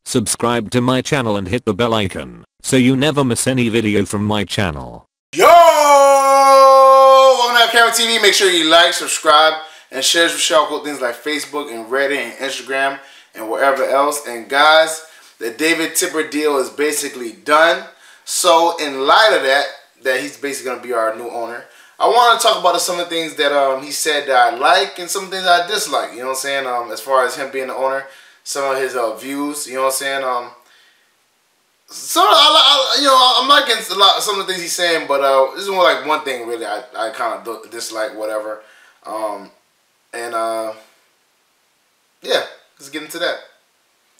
Subscribe to my channel and hit the bell icon so you never miss any video from my channel. Yo! Welcome to LCameraTV. Make sure you like, subscribe, and share with y'all cool things like Facebook and Reddit and Instagram and wherever else. And guys, the David Tepper deal is basically done. So in light of that he's basically going to be our new owner, I want to talk about some of the things that he said that I like and some things I dislike. You know what I'm saying? As far as him being the owner, some of his views. You know what I'm saying? So I'm liking some of the things he's saying, but this is more like one thing really I kind of dislike, whatever. Yeah, let's get into that.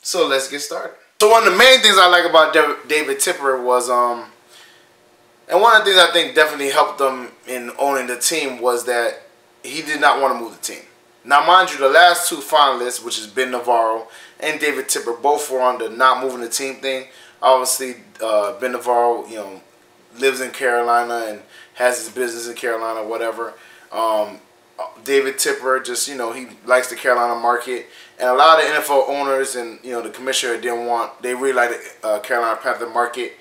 So let's get started. So one of the main things I like about David Tepper was and one of the things I think definitely helped them in owning the team was that he did not want to move the team. Now, mind you, the last two finalists, which is Ben Navarro and David Tepper, both were on the not moving the team thing. Obviously, Ben Navarro, lives in Carolina and has his business in Carolina, whatever. David Tepper, just, he likes the Carolina market. And a lot of NFL owners and, the commissioner they really like the Carolina Panther market.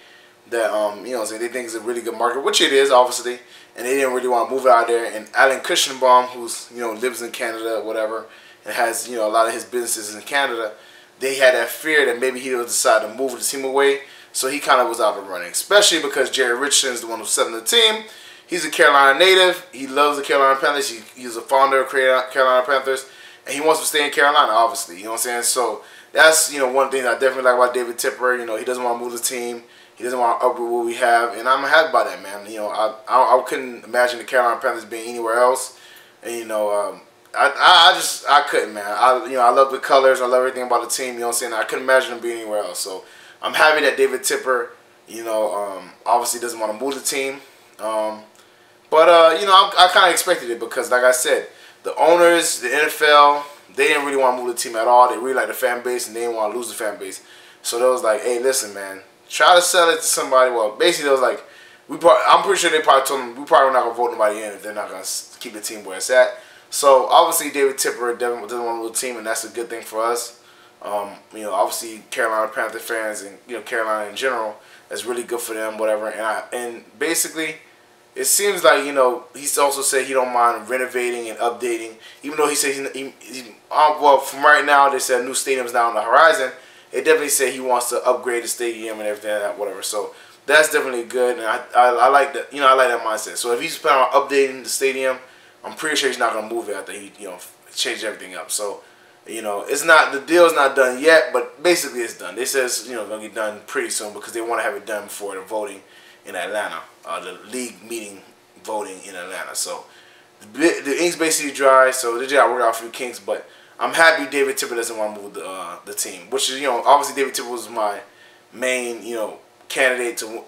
That, they think it's a really good market, which it is, obviously. And they didn't really want to move it out there. And Alan Cushionbaum, who's, lives in Canada, whatever, and has, a lot of his businesses in Canada, they had that fear that maybe he would decide to move the team away. So he kind of was out of running, especially because Jerry Richardson is the one who's selling the team. He's a Carolina native. He loves the Carolina Panthers. He's a founder of Carolina Panthers. And he wants to stay in Carolina, obviously. You know what I'm saying? So that's, one thing I definitely like about David Tepper. He doesn't want to move the team. He doesn't want to upgrade what we have, and I'm happy about that, man. I couldn't imagine the Carolina Panthers being anywhere else, and I couldn't, man. I love the colors, I love everything about the team. You know what I'm saying? I couldn't imagine them being anywhere else. So I'm happy that David Tepper, obviously doesn't want to move the team, I kind of expected it because, like I said, the owners, the NFL, they didn't really want to move the team at all. They really like the fan base, and they didn't want to lose the fan base. So they was like, hey, listen, man. Try to sell it to somebody. Well, basically, it was like, I'm pretty sure they probably told them, we probably not going to vote nobody in if they're not going to keep the team where it's at. So, obviously, David Tepper doesn't want to move the team, and that's a good thing for us. Obviously, Carolina Panther fans and, Carolina in general, that's really good for them, whatever. And basically, it seems like, he's also said he don't mind renovating and updating, even though he said well, from right now, they said new stadium's now on the horizon. They definitely say he wants to upgrade the stadium and everything, whatever. So that's definitely good, and I like that. I like that mindset. So if he's planning on updating the stadium, I'm pretty sure he's not gonna move it after he changed everything up. So the deal's not done yet, but basically it's done. They says gonna get done pretty soon because they want to have it done before the voting in Atlanta, the league meeting voting in Atlanta. So the ink's basically dry, so they just gotta work out a few kinks, but I'm happy David Tepper doesn't want to move the team, which is, obviously David Tepper was my main, candidate to,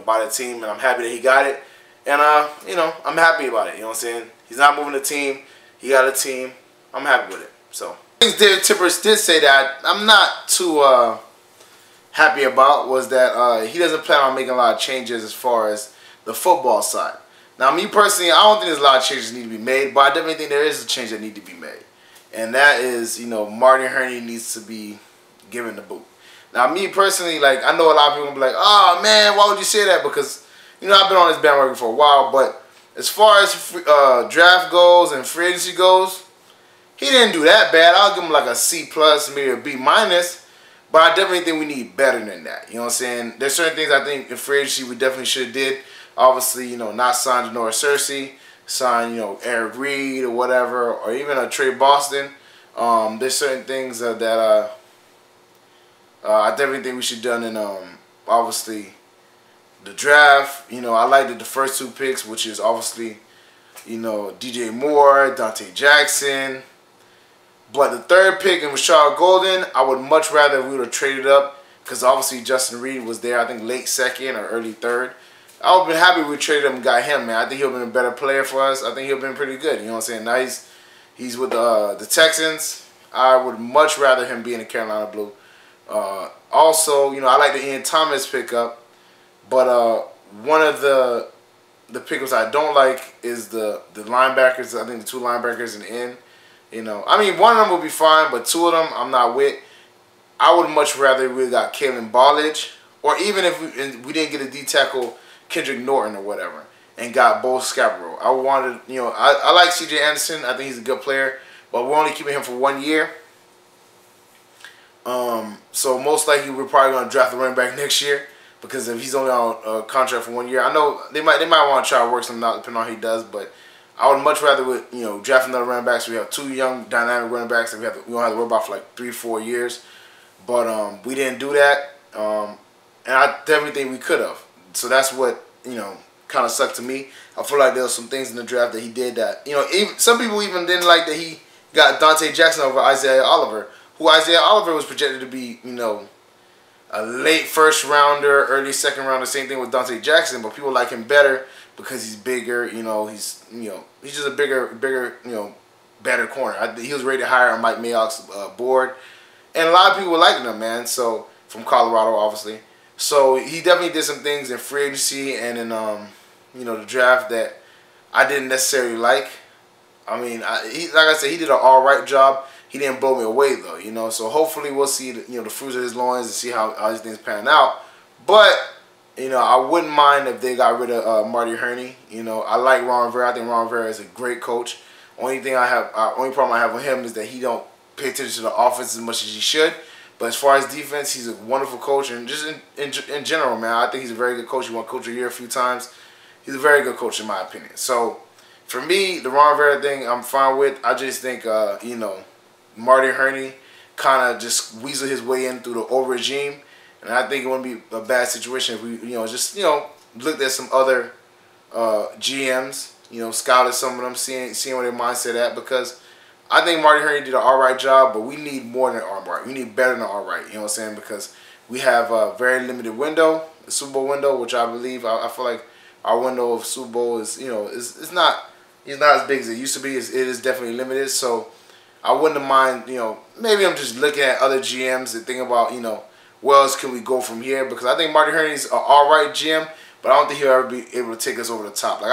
buy the team, and I'm happy that he got it, and, I'm happy about it, you know what I'm saying? He's not moving the team, he got a team, I'm happy with it, so. Things David Tepper did say that I'm not too happy about was that he doesn't plan on making a lot of changes as far as the football side. Now, me personally, I don't think there's a lot of changes that need to be made, but I definitely think there is a change that need to be made. And that is, Martin Herney needs to be given the boot. Now, me personally, I know a lot of people will be like, oh, man, why would you say that? Because, I've been on this bandwagon for a while. But as far as draft goes and free agency goes, he didn't do that bad. I'll give him like a C+, maybe a B-. But I definitely think we need better than that. You know what I'm saying? There's certain things I think in free agency we definitely should have did. Obviously, not sign Janoris Cersei. Sign, Eric Reed or whatever, or even a Trey Boston. There's certain things that I definitely think we should have done in, obviously, the draft. I liked the first two picks, which is obviously, DJ Moore, Dante Jackson. But the third pick and Rashad Golden, I would much rather we would have traded up because obviously Justin Reed was there, I think late second or early third. I would have been happy we traded him and got him, man. I think he would have been a better player for us. I think he would have been pretty good. You know what I'm saying? Now he's with the Texans. I would much rather him be in the Carolina Blue. Also, I like the Ian Thomas pickup, but one of the pickups I don't like is the linebackers. I think the two linebackers in the end. I mean, one of them will be fine, but two of them I'm not with. I would much rather we got Kalen Ballage, or even if we didn't get a D tackle, Kendrick Norton or whatever, and got Bo Scarborough. I wanted, I like C.J. Anderson. I think he's a good player, but we're only keeping him for 1 year. So most likely we're probably going to draft the running back next year, because if he's only on a contract for 1 year, I know they might want to try to work something out depending on how he does, but I would much rather draft another running back so we have 2 young dynamic running backs that we don't have to worry about for like 3 to 4 years. But we didn't do that, and I definitely think we could have. So that's what kind of sucked to me. I feel like there was some things in the draft that he did that even some people even didn't like, that he got Dante Jackson over Isaiah Oliver, who Isaiah Oliver was projected to be a late first rounder, early second rounder. Same thing with Dante Jackson, but people like him better because he's bigger. He's just a bigger, better corner. He was rated higher on Mike Mayock's board, and a lot of people were liking him, man. So from Colorado, obviously. So he definitely did some things in free agency and in the draft that I didn't necessarily like. I mean, like I said, he did an all right job. He didn't blow me away though, So hopefully we'll see the fruits of his loins and see how these things pan out. But I wouldn't mind if they got rid of Marty Herney. I like Ron Rivera. I think Ron Rivera is a great coach. Only problem I have with him is that he don't pay attention to the offense as much as he should. But as far as defense, he's a wonderful coach, and just in general, man, I think he's a very good coach. He won Coach of the Year a few times. He's a very good coach in my opinion. So for me, the Ron Rivera thing, I'm fine with. I just think Marty Herney kind of just weasel his way in through the old regime, and I think it wouldn't be a bad situation if we just looked at some other GMs, scouted some of them, seeing where their mindset at, because I think Marty Herney did an alright job, but we need more than alright. We need better than alright, you know what I'm saying? Because we have a very limited window, the Super Bowl window, which I believe, I feel like our window of Super Bowl is, it's not as big as it used to be. It is definitely limited, so I wouldn't mind, maybe I'm just looking at other GMs and thinking about, where else can we go from here? Because I think Marty Herney's an alright GM, but I don't think he'll ever be able to take us over the top. Like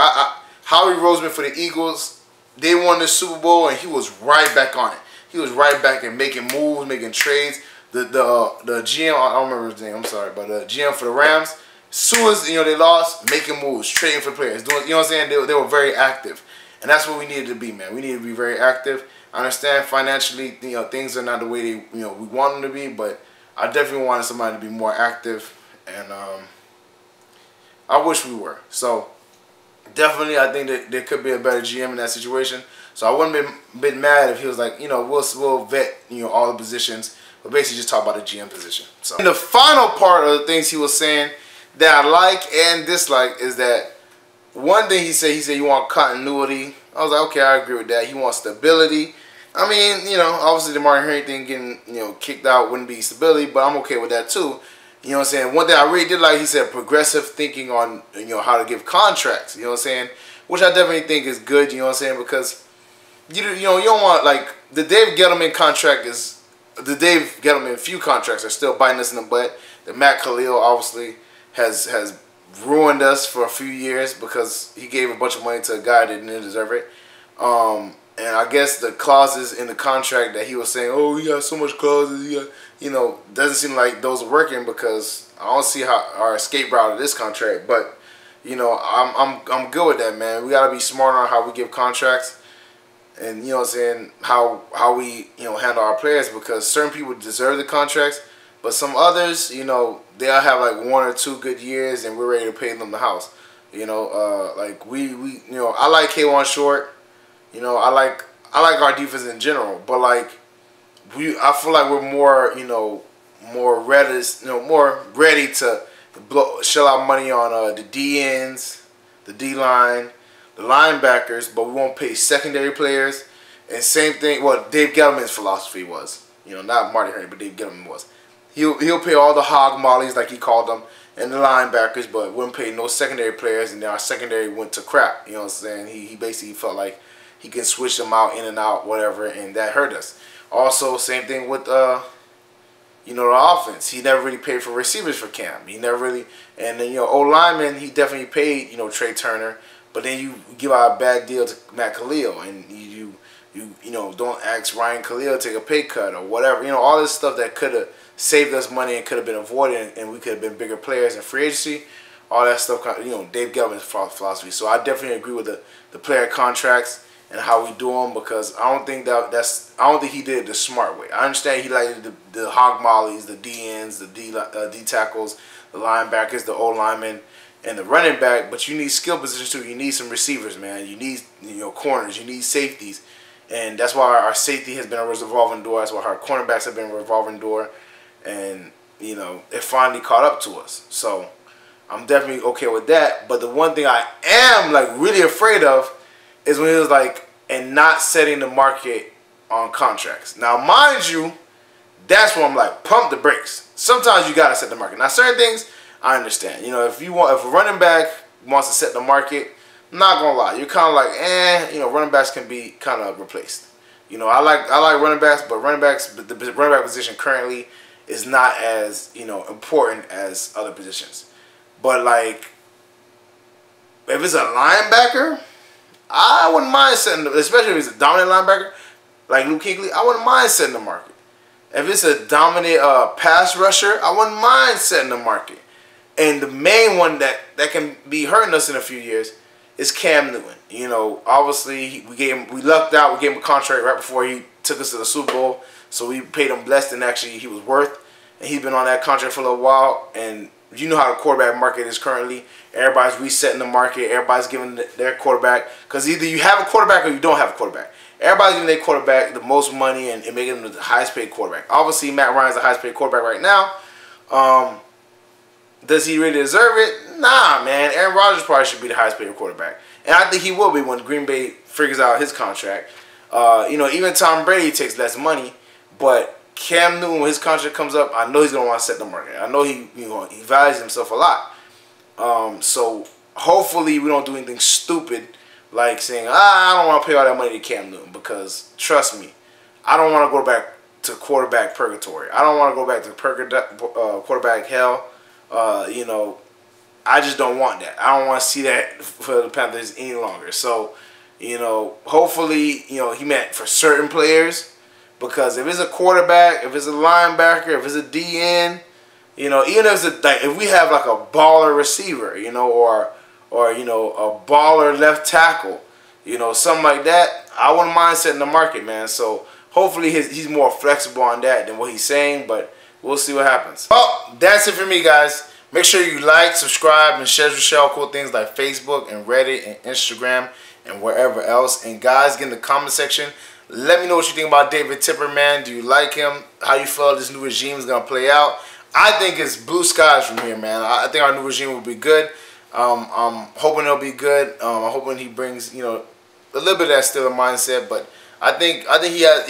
Howie Roseman for the Eagles, they won the Super Bowl, and he was right back on it. He was right back and making moves, making trades. The GM, I don't remember his name, I'm sorry, but the GM for the Rams, as soon as they lost, making moves, trading for players, doing, what I'm saying? They were very active, and that's what we needed to be, man. We needed to be very active. I understand financially, things are not the way they, we want them to be, but I definitely wanted somebody to be more active, and I wish we were. So definitely, I think that there could be a better GM in that situation. So I wouldn't have been mad if he was like, we'll vet, all the positions, but basically just talk about the GM position. So and the final part of the things he was saying that I like and dislike is that one thing he said you want continuity. I was like, okay, I agree with that. He wants stability. I mean, obviously the Martin Herney thing getting, kicked out wouldn't be stability, but I'm okay with that too. You know what I'm saying? One thing I really did like, he said progressive thinking on, how to give contracts. You know what I'm saying? Which I definitely think is good, you know what I'm saying? Because, you don't want, like, the Dave Gettleman contract is, the Dave Gettleman few contracts are still biting us in the butt. The Matt Khalil obviously has ruined us for a few years because he gave a bunch of money to a guy that didn't deserve it. And I guess the clauses in the contract that he was saying, oh, he got so much clauses, he got, doesn't seem like those are working, because I don't see how our escape route of this contract. But I'm good with that, man. We gotta be smart on how we give contracts, and what I'm saying, how we handle our players, because certain people deserve the contracts, but some others, they'll have like 1 or 2 good years and we're ready to pay them the house. Like I like K1 Short. I like our defense in general, but like I feel like we're more more ready to shell out money on the DNs, the D line, the linebackers, but we won't pay secondary players. And same thing, what Dave Gettleman's philosophy was, not Marty Herney, but Dave Gettleman was. He'll pay all the hog mollies, like he called them, and the linebackers, but wouldn't pay no secondary players, and then our secondary went to crap. You know what I'm saying? He basically felt like he can switch them out, in and out, whatever, and that hurt us. Also, same thing with the offense. He never really paid for receivers for Cam. He never really, and then O-lineman, he definitely paid Trey Turner, but then you give out a bad deal to Matt Khalil, and you don't ask Ryan Khalil to take a pay cut or whatever. All this stuff that could have saved us money and could have been avoided, and we could have been bigger players in free agency. All that stuff, you know, Dave Gettleman's philosophy. So I definitely agree with the player contracts and how we do them, because I don't think I don't think he did it the smart way. I understand he liked the hog mollies, the DNs, the D tackles, the linebackers, the O linemen, and the running back. But you need skill positions too. You need some receivers, man. You need, you know, corners. You need safeties, and that's why our safety has been a revolving door. That's why our cornerbacks have been a revolving door, and you know, it finally caught up to us. So I'm definitely okay with that. But the one thing I am like really afraid of is when he was like, and not setting the market on contracts. Now, mind you, that's where I'm like, pump the brakes. Sometimes you gotta set the market. Now, certain things I understand. You know, if a running back wants to set the market, I'm not gonna lie, you're kind of like, you know, running backs can be kind of replaced. You know, I like running backs, but the running back position currently is not as, you know, important as other positions. But like, if it's a linebacker, I wouldn't mind setting, especially if it's a dominant linebacker like Luke Kuechly, I wouldn't mind setting the market. If it's a dominant pass rusher, I wouldn't mind setting the market. And the main one that can be hurting us in a few years is Cam Newton. You know, obviously we lucked out. We gave him a contract right before he took us to the Super Bowl, so we paid him less than actually he was worth. And he's been on that contract for a little while. And you know how the quarterback market is currently. Everybody's resetting the market. Everybody's giving their quarterback, because either you have a quarterback or you don't have a quarterback. Everybody's giving their quarterback the most money and making them the highest paid quarterback. Obviously, Matt Ryan's the highest paid quarterback right now. Does he really deserve it? Nah, man. Aaron Rodgers probably should be the highest paid quarterback. And I think he will be when Green Bay figures out his contract. You know, even Tom Brady takes less money, but Cam Newton, when his contract comes up, I know he's going to want to set the market. I know he values himself a lot. So hopefully we don't do anything stupid like saying, I don't want to pay all that money to Cam Newton, because trust me, I don't want to go back to quarterback purgatory. I don't want to go back to quarterback hell. You know, I just don't want that. I don't want to see that for the Panthers any longer. So, you know, hopefully, you know, he meant for certain players, because if it's a quarterback, if it's a linebacker, if it's a DN, you know, even if it's if we have like a baller receiver, you know, or you know, a baller left tackle, you know, something like that, I wouldn't mind setting the market, man. So hopefully he's more flexible on that than what he's saying, but we'll see what happens. Well, that's it for me, guys. Make sure you like, subscribe, and share cool things like Facebook and Reddit and Instagram and wherever else. And guys, get in the comment section. Let me know what you think about David Tepper, man. Do you like him? How you feel this new regime is going to play out? I think it's blue skies from here, man. I think our new regime will be good. I'm hoping it'll be good. I'm hoping he brings, you know, a little bit of that Steeler mindset. But I think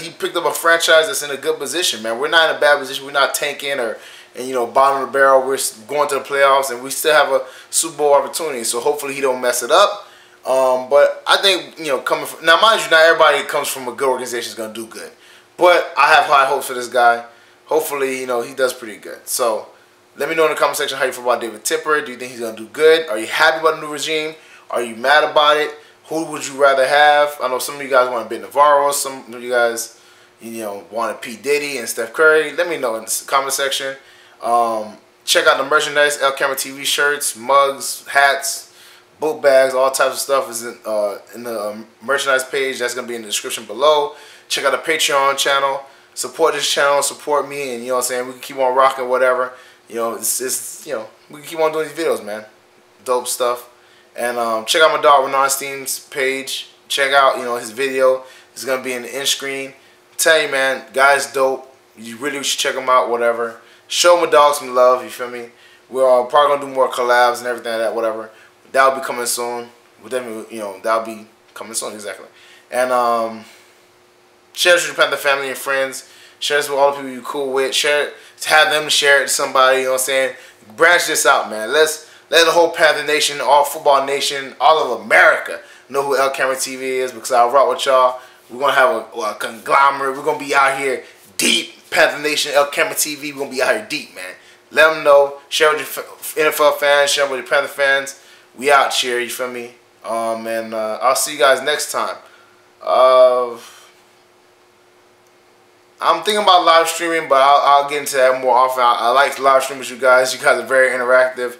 he picked up a franchise that's in a good position, man. We're not in a bad position. We're not tanking and you know, bottom of the barrel. We're going to the playoffs, and we still have a Super Bowl opportunity. So hopefully he don't mess it up. But I think, you know, now mind you, not everybody that comes from a good organization is going to do good. But I have high hopes for this guy. Hopefully, you know, he does pretty good. So let me know in the comment section how you feel about David Tepper. Do you think he's going to do good? Are you happy about the new regime? Are you mad about it? Who would you rather have? I know some of you guys want Ben Navarro. Some of you guys, you know, wanted P. Diddy and Steph Curry. Let me know in the comment section. Check out the merchandise, LCameraTV shirts, mugs, hats, book bags, all types of stuff is in the merchandise page. That's going to be in the description below. Check out the Patreon channel. Support this channel, support me, and you know what I'm saying, we can keep on rocking whatever. You know, it's you know, we can keep on doing these videos, man. Dope stuff. And check out my dog Renonstein's page. Check out, you know, his video. It's gonna be in the end screen. Tell you, man, guy's dope. You really should check him out, whatever. Show my dog some love, you feel me? We're probably gonna do more collabs and everything like that, whatever. That'll be coming soon. We'll definitely, you know, that'll be coming soon, exactly. And share this with your Panther family and friends. Share this with all the people you're cool with. Share it, have them share it to somebody, you know what I'm saying? Branch this out, man. Let the whole Panther Nation, all football nation, all of America know who LCameraTV is, because I rock with y'all. We're going to have a conglomerate. We're going to be out here deep. Panther Nation, LCameraTV, we're going to be out here deep, man. Let them know. Share with your NFL fans. Share with your Panther fans. We out here, you feel me? And I'll see you guys next time. I'm thinking about live streaming, but I'll get into that more often. I like live streaming with you guys. You guys are very interactive.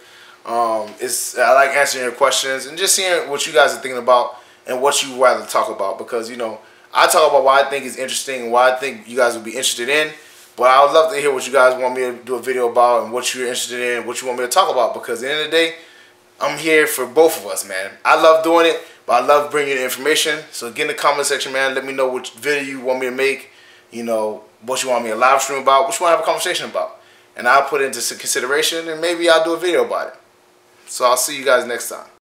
I like answering your questions and just seeing what you guys are thinking about and what you rather talk about, because, you know, I talk about what I think is interesting and what I think you guys would be interested in. But I would love to hear what you guys want me to do a video about and what you're interested in, what you want me to talk about, because at the end of the day, I'm here for both of us, man. I love doing it, but I love bringing you the information. So get in the comment section, man. Let me know which video you want me to make. You know, what you want me to live stream about, what you want to have a conversation about. And I'll put it into some consideration, and maybe I'll do a video about it. So I'll see you guys next time.